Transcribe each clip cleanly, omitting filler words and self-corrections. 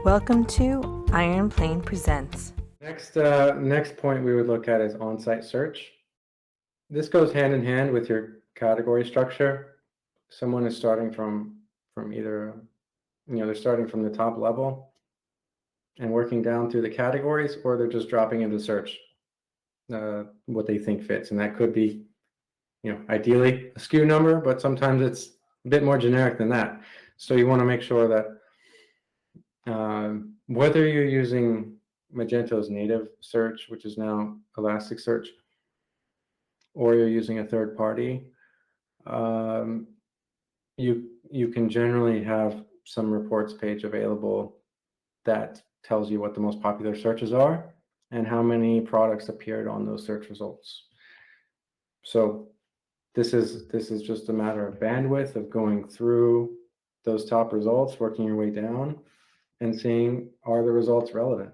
Welcome to Iron Plane Presents. Next point we would look at is on-site search. This goes hand in hand with your category structure. Someone is starting from either, they're starting from the top level and working down through the categories, or they're just dropping into search what they think fits. And that could be, ideally a SKU number, but sometimes it's a bit more generic than that. So you want to make sure that whether you're using Magento's native search, which is now Elasticsearch, or you're using a third party, you can generally have some reports page available that tells you what the most popular searches are and how many products appeared on those search results. So this is just a matter of bandwidth of going through those top results, working your way down and seeing, are the results relevant?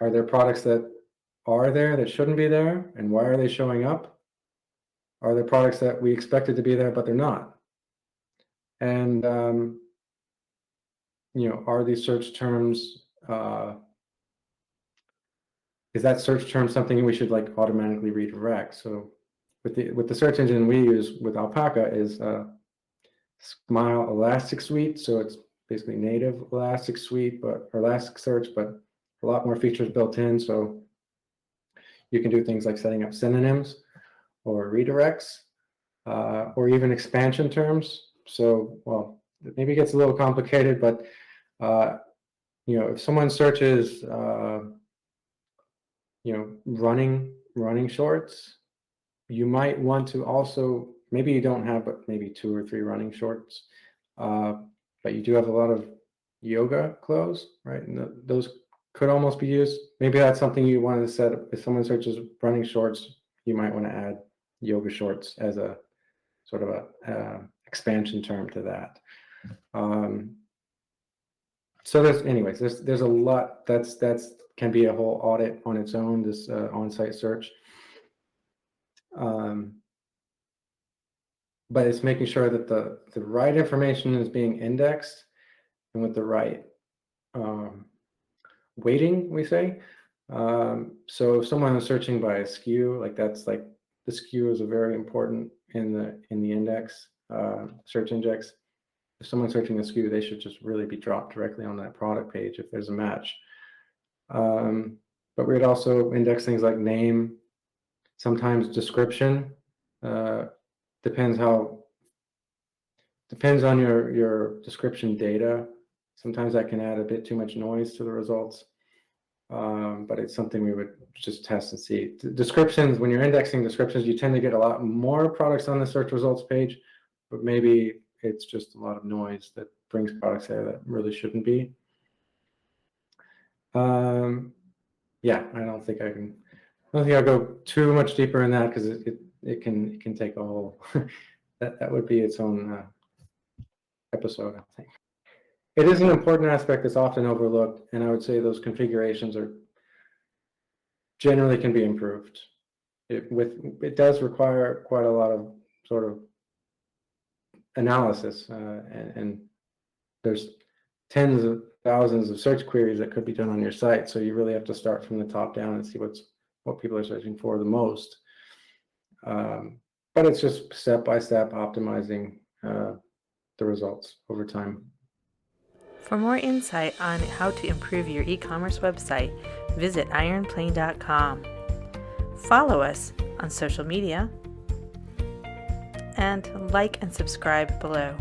Are there products that are there that shouldn't be there, and why are they showing up? Are there products that we expected to be there but they're not? And are these search terms, is that search term something we should like automatically redirect? So with the search engine we use with Alpaca is Smile Elastic Suite. So it's basically native Elastic Suite, or Elasticsearch, but a lot more features built in. So you can do things like setting up synonyms or redirects, or even expansion terms. So, well, it maybe gets a little complicated, but if someone searches, running shorts, you might want to also, maybe you don't have, but maybe 2 or 3 running shorts, but you do have a lot of yoga clothes, right? And those could almost be used. Maybe that's something you want to set up. If someone searches running shorts, you might want to add yoga shorts as a sort of a expansion term to that. So there's a lot that's can be a whole audit on its own, this on-site search. But it's making sure that the right information is being indexed and with the right weighting, we say. So if someone is searching by a SKU, the SKU is a very important in the index, search index. If someone's searching a SKU, they should just really be dropped directly on that product page if there's a match. But we'd also index things like name, sometimes description. Depends on your description data. Sometimes that can add a bit too much noise to the results, but it's something we would just test and see. Descriptions, when you're indexing descriptions, you tend to get a lot more products on the search results page, but maybe it's just a lot of noise that brings products there that really shouldn't be. I don't think I'll go too much deeper in that because it can take a whole that would be its own episode, I think. It is an important aspect that's often overlooked, and I would say those configurations generally can be improved. It does require quite a lot of sort of analysis, and there's tens of thousands of search queries that could be done on your site, so you really have to start from the top down and see what people are searching for the most. But it's just step by step optimizing the results over time. For more insight on how to improve your e-commerce website, visit ironplane.com. Follow us on social media and like and subscribe below.